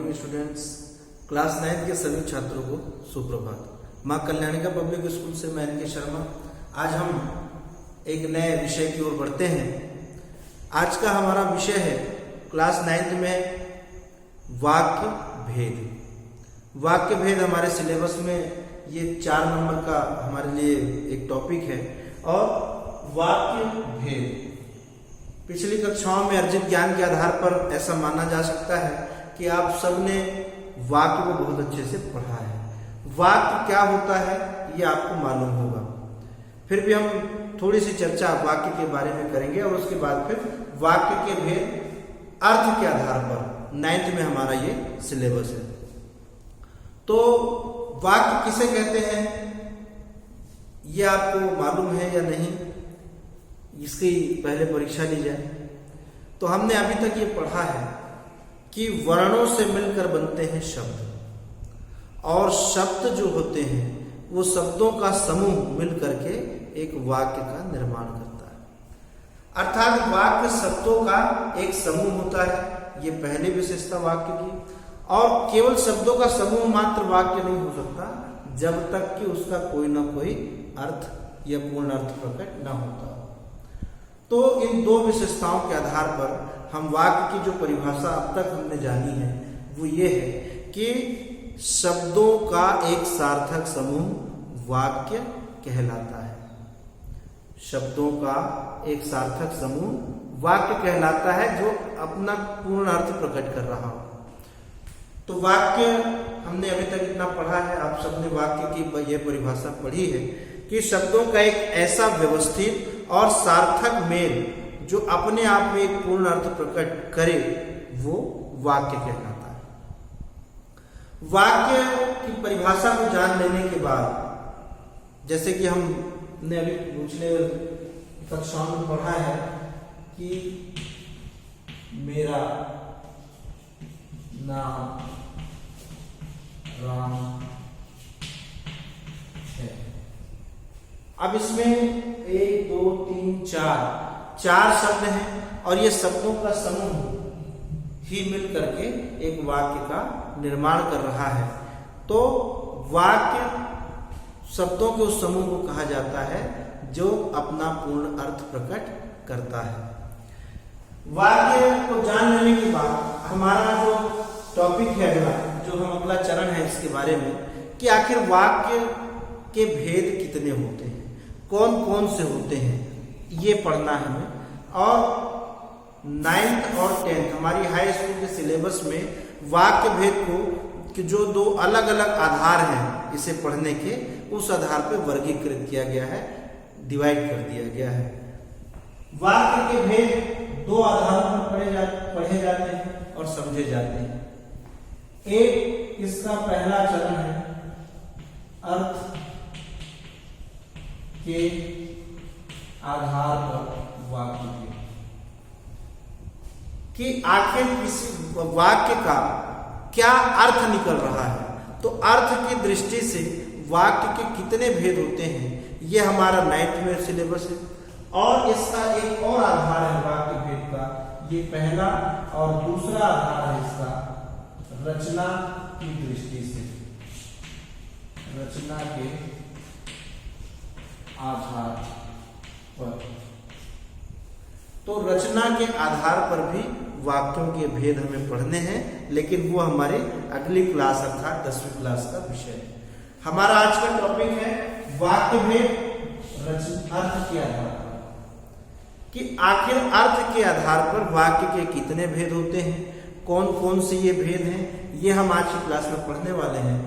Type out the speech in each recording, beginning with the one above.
Morning students. Class 9 के सभी छात्रों को सुप्रभात। मां कल्याणिका पब्लिक स्कूल से मैं एनके शर्मा। आज हम एक नए विषय की ओर बढ़ते हैं। आज का हमारा विषय है क्लास 9 में वाक्य भेद। वाक्य भेद हमारे सिलेबस में ये 4 नंबर का हमारे लिए एक टॉपिक है। और वाक्य भेद पिछली कक्षाओं में अर्जित ज्ञान के आधार पर ऐसा माना जा सकता है कि आप सबने वाक्य को बहुत अच्छे से पढ़ा है। वाक्य क्या होता है ये आपको मालूम होगा। फिर भी हम थोड़ी सी चर्चा वाक्य के बारे में करेंगे और उसके बाद फिर वाक्य के भेद अर्थ के आधार पर 9th में हमारा ये सिलेबस है। तो वाक्य किसे कहते हैं ये आपको मालूम है या नहीं, इसकी पहले परीक्षा ली जाए। तो हमने अभी तक ये पढ़ा है कि वर्णों से मिलकर बनते हैं शब्द, और शब्द जो होते हैं वो शब्दों का समूह मिलकर के एक वाक्य का निर्माण करता है। अर्थात वाक्य शब्दों का एक समूह होता है। ये पहली विशेषता वाक्य की। और केवल शब्दों का समूह मात्र वाक्य नहीं हो सकता जब तक कि उसका कोई ना कोई अर्थ या पूर्ण अर्थ प्रकट न होता। तो इन 2 विशेषताओं के आधार पर हम वाक्य की जो परिभाषा अब तक हमने जानी है वो ये है कि शब्दों का एक सार्थक समूह वाक्य कहलाता है। शब्दों का एक सार्थक समूह वाक्य कहलाता है जो अपना पूर्ण अर्थ प्रकट कर रहा हो। तो वाक्य हमने अभी तक इतना पढ़ा है। आप सबने वाक्य की यह परिभाषा पढ़ी है कि शब्दों का एक ऐसा व्यवस्थित और सार्थक मेल जो अपने आप में एक पूर्ण अर्थ प्रकट करे वो वाक्य कहलाता है। वाक्य की परिभाषा को जान लेने के बाद, जैसे कि हमने अभी पिछले कक्षाओं में पढ़ा है कि मेरा नाम राम है। अब इसमें 1 2 3 4 शब्द हैं और ये शब्दों का समूह ही मिल करके एक वाक्य का निर्माण कर रहा है। तो वाक्य शब्दों के उस समूह को कहा जाता है जो अपना पूर्ण अर्थ प्रकट करता है। वाक्य को जान लेने के बाद हमारा जो टॉपिक है अगला, जो हम अगला चरण है इसके बारे में कि आखिर वाक्य के भेद कितने होते हैं, कौन कौन से होते हैं, ये पढ़ना है हमें। और 9th और 10th हमारी हाई स्कूल के सिलेबस में वाक्य भेद को कि जो 2 अलग अलग आधार हैं इसे पढ़ने के, उस आधार पर वर्गीकृत किया गया है, डिवाइड कर दिया गया है। वाक्य के भेद 2 आधारों पर पढ़े जाते हैं और समझे जाते हैं। एक इसका पहला चरण है अर्थ के आधार पर वाक्य के, कि आखिर किसी वाक्य का क्या अर्थ निकल रहा है। तो अर्थ की दृष्टि से वाक्य के कितने भेद होते हैं ये हमारा 9th में सिलेबस है। और इसका एक और आधार है वाक्य भेद का, ये पहला। और दूसरा आधार है इसका रचना की दृष्टि से, रचना के आधार पर। तो रचना के आधार पर भी वाक्यों के भेद हमें पढ़ने हैं, लेकिन वो हमारे अगली क्लास अर्थात 10वीं क्लास का विषय है। हमारा आज का टॉपिक है वाक्य भेद अर्थ के आधार पर, कि आखिर अर्थ के आधार पर वाक्य के कितने भेद होते हैं, कौन कौन से ये भेद हैं, ये हम आज की क्लास में पढ़ने वाले हैं।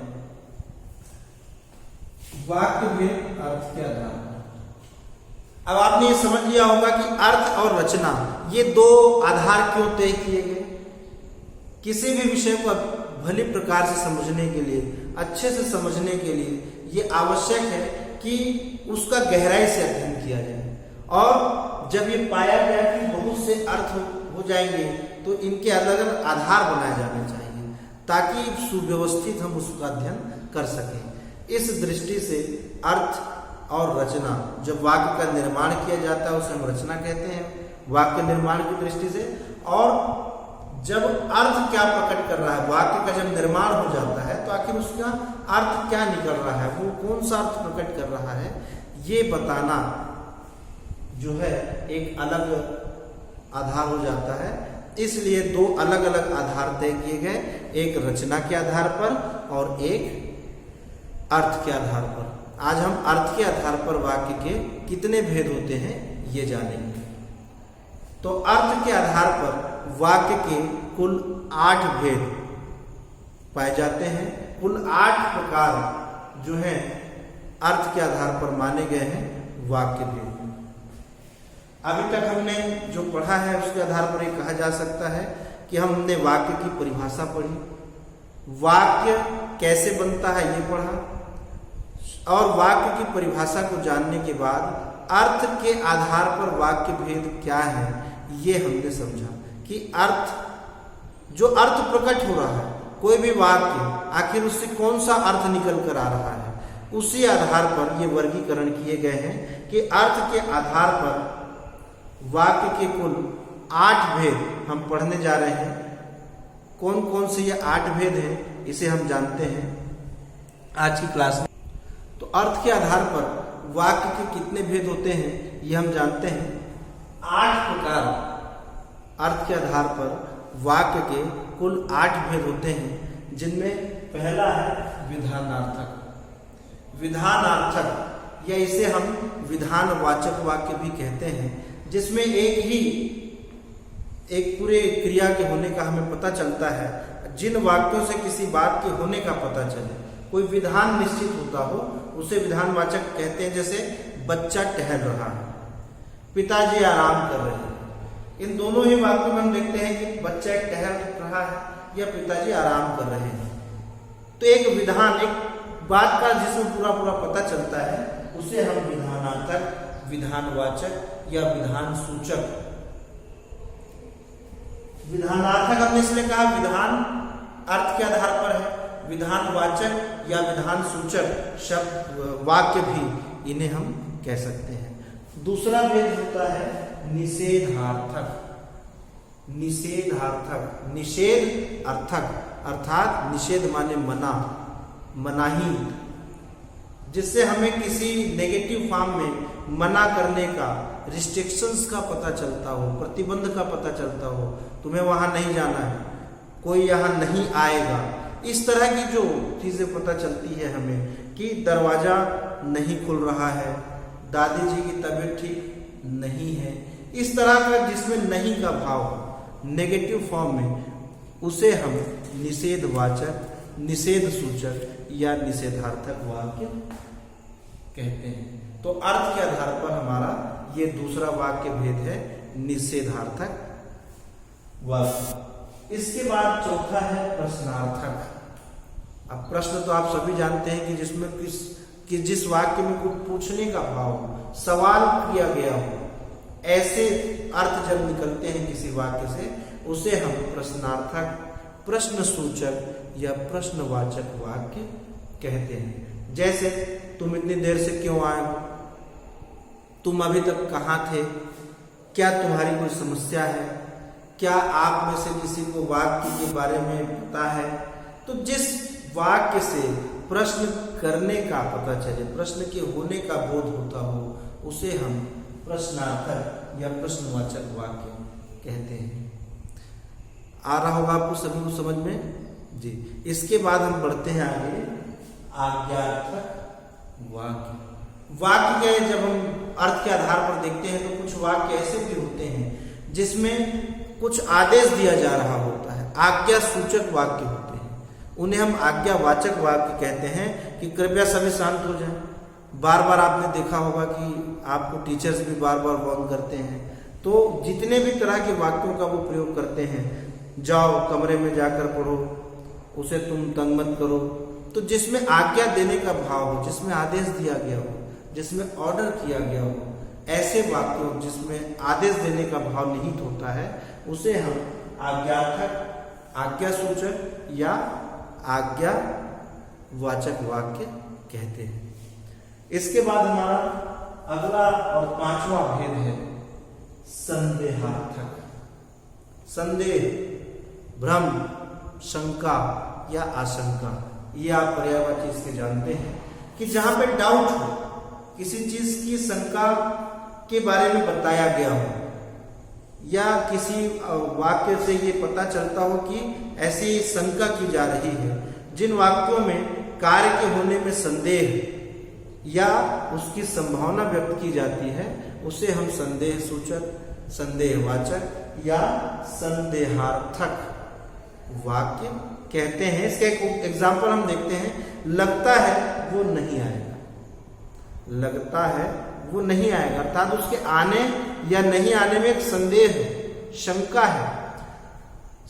वाक्य भेद अर्थ के आधार पर। अब आपने ये समझ लिया होगा कि अर्थ और रचना ये 2 आधार क्यों तय किए गए। किसी भी विषय को भली प्रकार से समझने के लिए, अच्छे से समझने के लिए ये आवश्यक है कि उसका गहराई से अध्ययन किया जाए। और जब ये पाया गया कि बहुत से अर्थ हो जाएंगे तो इनके अलग अलग आधार बनाए जाने चाहिए ताकि सुव्यवस्थित हम उसका अध्ययन कर सकें। इस दृष्टि से अर्थ और रचना, जब वाक्य का निर्माण किया जाता है उसे हम रचना कहते हैं वाक्य निर्माण की दृष्टि से। और जब अर्थ क्या प्रकट कर रहा है, वाक्य का जब निर्माण हो जाता है तो आखिर उसका अर्थ क्या निकल रहा है, वो कौन सा अर्थ प्रकट कर रहा है, ये बताना जो है एक अलग आधार हो जाता है। इसलिए दो अलग अलग आधार तय किए गए, एक रचना के आधार पर और एक अर्थ के आधार पर। आज हम अर्थ के आधार पर वाक्य के कितने भेद होते हैं ये जानेंगे। तो अर्थ के आधार पर वाक्य के कुल 8 भेद पाए जाते हैं। कुल 8 प्रकार जो है अर्थ के आधार पर माने गए हैं वाक्य भेद। अभी तक हमने जो पढ़ा है उसके आधार पर ये कहा जा सकता है कि हमने वाक्य की परिभाषा पढ़ी, वाक्य कैसे बनता है ये पढ़ा, और वाक्य की परिभाषा को जानने के बाद अर्थ के आधार पर वाक्य भेद क्या है ये हमने समझा कि अर्थ जो अर्थ प्रकट हो रहा है, कोई भी वाक्य आखिर उससे कौन सा अर्थ निकल कर आ रहा है, उसी आधार पर ये वर्गीकरण किए गए हैं कि अर्थ के आधार पर वाक्य के कुल 8 भेद हम पढ़ने जा रहे हैं। कौन कौन से ये 8 भेद हैं इसे हम जानते हैं आज की क्लास में। तो अर्थ के आधार पर वाक्य के कितने भेद होते हैं ये हम जानते हैं। 8 प्रकार अर्थ के आधार पर वाक्य के कुल 8 भेद होते हैं, जिनमें पहला है विधानार्थक। विधानार्थक या इसे हम विधानवाचक वाक्य भी कहते हैं, जिसमें एक पूरे क्रिया के होने का हमें पता चलता है। जिन वाक्यों से किसी बात के होने का पता चले, कोई विधान निश्चित होता हो, उसे विधानवाचक कहते हैं। जैसे बच्चा टहल रहा है, पिताजी आराम कर रहे हैं। इन दोनों ही वाक्यों में हम देखते हैं कि बच्चा टहल रहा है या पिताजी आराम कर रहे हैं। तो एक विधान, एक बात का जिसमें पूरा पूरा पता चलता है, उसे हम विधानार्थक, विधानवाचक या विधान सूचक। विधानार्थक हमने इसलिए कहा विधान अर्थ के आधार पर है, विधानवाचक या विधान सूचक शब्द वाक्य भी इन्हें हम कह सकते हैं। दूसरा भेद होता है निषेधार्थक। निषेधार्थक, निषेध अर्थक अर्थात निषेध माने मना, मनाही, जिससे हमें किसी नेगेटिव फॉर्म में मना करने का, रिस्ट्रिक्शंस का पता चलता हो, प्रतिबंध का पता चलता हो। तुम्हें वहां नहीं जाना है, कोई यहां नहीं आएगा, इस तरह की जो चीजें पता चलती है हमें कि दरवाजा नहीं खुल रहा है, दादी जी की तबीयत ठीक नहीं है, इस तरह का जिसमें नहीं का भाव नेगेटिव फॉर्म में, उसे हम निषेधवाचक, निषेध सूचक या निषेधार्थक वाक्य कहते हैं। तो अर्थ के आधार पर हमारा ये दूसरा वाक्य भेद है निषेधार्थक वाक्य। इसके बाद चौथा है प्रश्नार्थक। अब प्रश्न तो आप सभी जानते हैं कि जिसमें जिस वाक्य में कुछ पूछने का भाव हो, सवाल किया गया हो, ऐसे अर्थ जब निकलते हैं किसी वाक्य से, उसे हम प्रश्नार्थक, प्रश्न सूचक या प्रश्नवाचक वाक्य कहते हैं। जैसे तुम इतनी देर से क्यों आए हो, तुम अभी तक कहाँ थे, क्या तुम्हारी कोई समस्या है, क्या आप में से किसी को वाक्य के बारे में पता है। तो जिस वाक्य से प्रश्न करने का पता चले, प्रश्न के होने का बोध होता हो, उसे हम प्रश्नार्थक या प्रश्नवाचक वाक्य कहते हैं। आ रहा होगा आपको सभी को समझ में जी। इसके बाद हम बढ़ते हैं आगे आज्ञार्थक वाक्य। वाक्य के जब हम अर्थ के आधार पर देखते हैं तो कुछ वाक्य ऐसे भी होते हैं जिसमें कुछ आदेश दिया जा रहा होता है, आज्ञा सूचक वाक्य होते हैं, उन्हें हम आज्ञावाचक वाक्य कहते हैं कि कृपया सभी शांत हो जाएं। बार बार आपने देखा होगा कि आपको टीचर्स भी बार बार वार्न करते हैं, तो जितने भी तरह के वाक्यों का वो प्रयोग करते हैं, जाओ कमरे में जाकर पढ़ो, उसे तुम तंग मत करो, तो जिसमें आज्ञा देने का भाव हो, जिसमें आदेश दिया गया हो, जिसमें ऑर्डर किया गया हो, ऐसे वाक्यों जिसमें आदेश देने का भाव निहित होता है, उसे हम आज्ञार्थक, आज्ञा सूचक या आज्ञावाचक वाक्य कहते हैं। इसके बाद हमारा अगला और पांचवा भेद है संदेहार्थक। संदेह भ्रम, शंका या आशंका, ये आप पर्यायवाची इसके जानते हैं कि जहां पे डाउट हो, किसी चीज की शंका के बारे में बताया गया हो, या किसी वाक्य से ये पता चलता हो कि ऐसी शंका की जा रही है, जिन वाक्यों में कार्य के होने में संदेह या उसकी संभावना व्यक्त की जाती है, उसे हम संदेह सूचक, संदेहवाचक या संदेहार्थक वाक्य कहते हैं। इसका एक एग्जाम्पल हम देखते हैं। लगता है वो नहीं आएगा, लगता है वो नहीं आएगा, अर्थात उसके आने या नहीं आने में एक संदेह है, शंका है।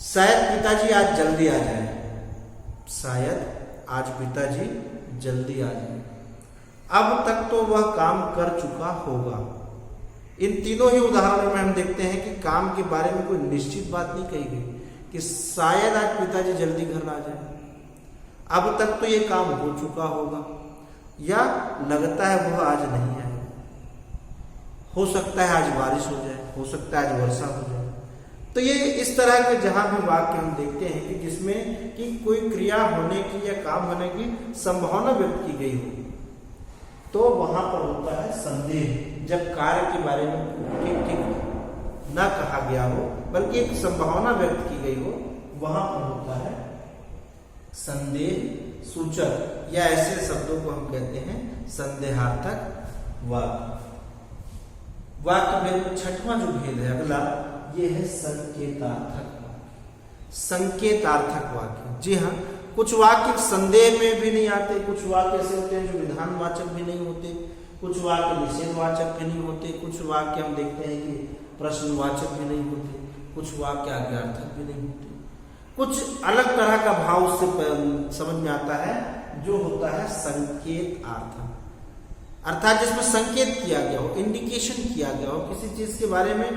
शायद पिताजी आज जल्दी आ जाए, शायद आज पिताजी जल्दी आ जाए, अब तक तो वह काम कर चुका होगा। इन तीनों ही उदाहरणों में हम देखते हैं कि काम के बारे में कोई निश्चित बात नहीं कही गई कि शायद आज पिताजी जल्दी घर आ जाए, अब तक तो ये काम हो चुका होगा, या लगता है वह आज नहीं आए, हो सकता है आज बारिश हो जाए, हो सकता है आज वर्षा हो जाए। तो ये इस तरह के जहां भी वाक्य हम देखते हैं कि जिसमें कि कोई क्रिया होने की या काम होने की संभावना व्यक्त की गई हो, तो वहां पर होता है संदेह। जब कार्य के बारे में ठीक न कहा गया हो बल्कि एक संभावना व्यक्त की गई हो, वहां पर होता है संदेह सूचक, या ऐसे शब्दों को हम कहते हैं संदेहार्थक वाक्य। वाक्य भेद में छठवां जो भेद है अगला, ये है संकेतार्थक वाक्य। संकेतार्थक वाक्य, जी हाँ, कुछ वाक्य संदेह में भी नहीं आते, कुछ वाक्य ऐसे होते हैं जो विधानवाचक भी नहीं होते, कुछ वाक्य निषेधवाचक भी नहीं होते, कुछ वाक्य हम देखते हैं कि प्रश्नवाचक भी नहीं होते, कुछ वाक्य आज्ञार्थक भी नहीं होते। कुछ अलग तरह का भाव उससे समझ में आता है, जो होता है संकेतार्थक, अर्थात जिसमें संकेत किया गया हो, इंडिकेशन किया गया हो, किसी चीज के बारे में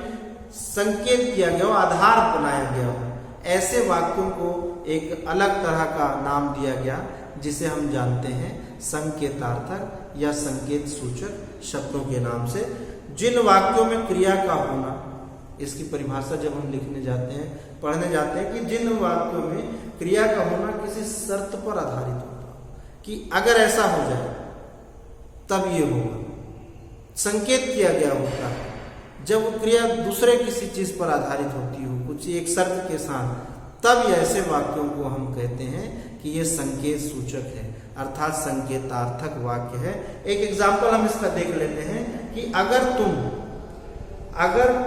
संकेत किया गया हो, आधार बनाया गया हो, ऐसे वाक्यों को एक अलग तरह का नाम दिया गया, जिसे हम जानते हैं संकेतार्थक या संकेत सूचक शब्दों के नाम से। जिन वाक्यों में क्रिया का होना, इसकी परिभाषा जब हम लिखने जाते हैं, पढ़ने जाते हैं, कि जिन वाक्यों में क्रिया का होना किसी शर्त पर आधारित होता कि अगर ऐसा हो जाए तब ये होगा, संकेत किया गया होता है। जब वो क्रिया दूसरे किसी चीज पर आधारित होती हो, कुछ एक शर्त के साथ, तब ऐसे वाक्यों को हम कहते हैं कि ये संकेत सूचक है, अर्थात संकेतार्थक वाक्य है। एक एग्जाम्पल हम इसका देख लेते हैं कि अगर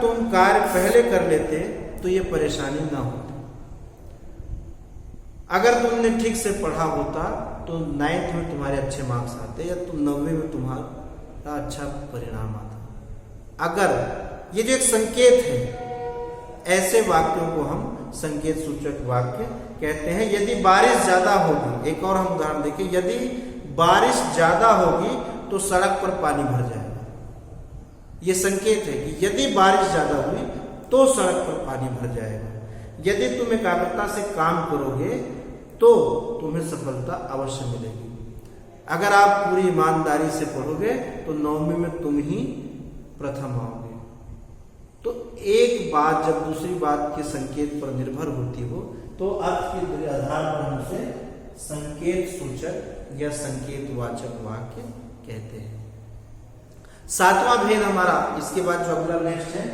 तुम कार्य पहले कर लेते तो ये परेशानी ना होती। अगर तुमने ठीक से पढ़ा होता तो 9th में तुम्हारे अच्छे मार्क्स आते, या तुम 9वीं में तुम्हारा अच्छा परिणाम आता। अगर ये जो एक संकेत है, ऐसे वाक्यों को हम संकेत सूचक वाक्य कहते हैं। यदि बारिश ज्यादा होगी, एक और हम उदाहरण देखें, यदि बारिश ज्यादा होगी तो सड़क पर पानी भर जाएगा। ये संकेत है कि यदि बारिश ज्यादा हुई तो सड़क पर पानी भर जाएगा। यदि तुम एकाग्रता से काम करोगे तो तुम्हें सफलता अवश्य मिलेगी। अगर आप पूरी ईमानदारी से पढ़ोगे तो 9वीं में तुम ही प्रथम आओगे। तो एक बात जब दूसरी बात के संकेत पर निर्भर होती हो तो अर्थ के आधार पर हम उसे संकेत सूचक या संकेतवाचक वाक्य कहते हैं। 7वां भेद हमारा, इसके बाद जो अगला नेक्स्ट है,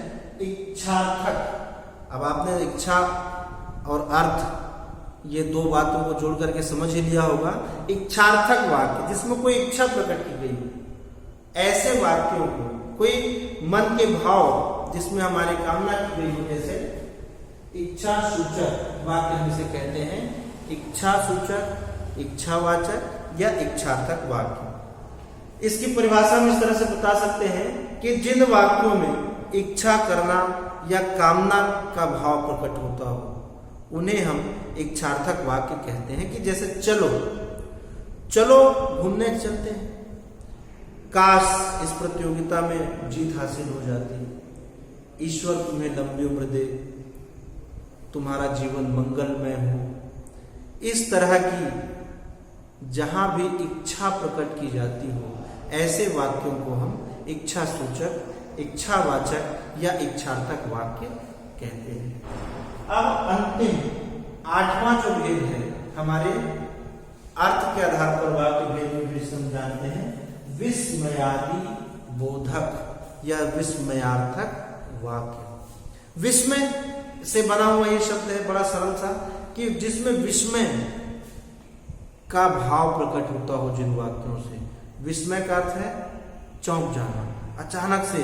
इच्छार्थक। अब आपने इच्छा और अर्थ ये दो बातों को जोड़ करके समझ ही लिया होगा। इच्छार्थक वाक्य, जिसमें कोई इच्छा प्रकट की गई, ऐसे वाक्यों को, कोई मन के भाव जिसमें हमारी कामना की गई हो, जैसे इच्छा सूचक वाक्य हम इसे कहते हैं। इच्छा सूचक, इच्छावाचक या इच्छार्थक वाक्य। इसकी परिभाषा हम इस तरह से बता सकते हैं कि जिन वाक्यों में इच्छा करना या कामना का भाव प्रकट होता हो, उन्हें हम इच्छार्थक वाक्य कहते हैं। कि जैसे चलो घूमने चलते हैं, काश इस प्रतियोगिता में जीत हासिल हो जाती, ईश्वर तुम्हें लंबी उम्र दे, तुम्हारा जीवन मंगलमय हो। इस तरह की जहां भी इच्छा प्रकट की जाती हो, ऐसे वाक्यों को हम इच्छा सूचक, इच्छावाचक या इच्छार्थक वाक्य कहते हैं। अब अंतिम आठवां जो भेद है हमारे अर्थ के आधार पर वाक्य भेद में भी हम जानते हैं विस्मयादि बोधक या विस्मयार्थक वाक्य। विस्मय से बना हुआ ये शब्द है बड़ा सरल सा कि जिसमें विस्मय का भाव प्रकट होता हो जिन वाक्यों से। विस्मय का अर्थ है चौंक जाना, अचानक से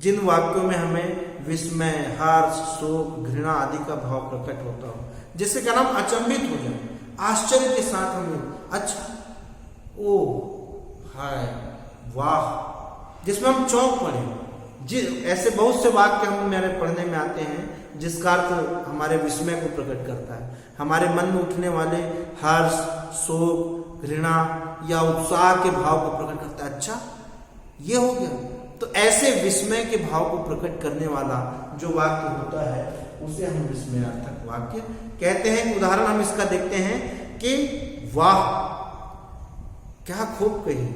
जिन वाक्यों में हमें विस्मय, हर्ष, शोक, घृणा आदि का भाव प्रकट होता हो, जिससे क्या नाम अचंभित हो जाए, आश्चर्य के साथ हमें अच्छा, ओ, हाय, वाह, जिसमें हम चौंक पड़े। ऐसे बहुत से वाक्य हम मेरे पढ़ने में आते हैं जिसका अर्थ हमारे विस्मय को प्रकट करता है, हमारे मन में उठने वाले हर्ष, शोक, घृणा या उत्साह के भाव को प्रकट करता है। अच्छा, ये हो गया। तो ऐसे विस्मय के भाव को प्रकट करने वाला जो वाक्य होता है उसे हम विस्मयार्थक वाक्य कहते हैं। उदाहरण हम इसका देखते हैं कि वाह, क्या खूब कही,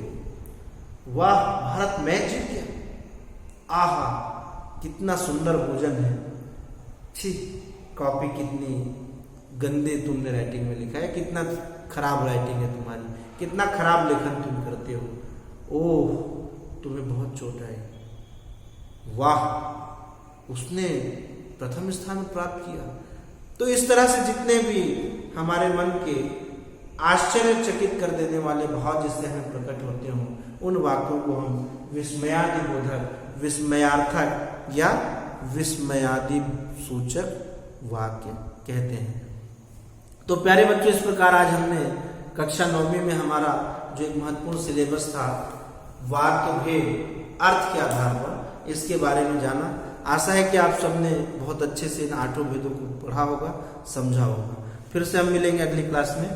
वाह भारत मैच जीत गया, आहा कितना सुंदर भोजन है, छी कॉपी कितनी गंदे तुमने राइटिंग में लिखा है, कितना खराब राइटिंग है तुम्हारी, कितना खराब लेखन तुम करते हो, ओह तुम्हें बहुत चोट आई, वाह उसने प्रथम स्थान प्राप्त किया। तो इस तरह से जितने भी हमारे मन के आश्चर्यचकित कर देने वाले भाव जिससे हमें प्रकट होते हों, उन वाक्यों को हम विस्मयादि बोधक, विस्मयार्थक या विस्मयादि सूचक वाक्य कहते हैं। तो प्यारे बच्चों, इस प्रकार आज हमने कक्षा 9वीं में हमारा जो एक महत्वपूर्ण सिलेबस था वाक्य भेद अर्थ के आधार पर, इसके बारे में जाना। आशा है कि आप सबने बहुत अच्छे से इन 8 भेदों को पढ़ा होगा, समझा होगा। फिर से हम मिलेंगे अगली क्लास में।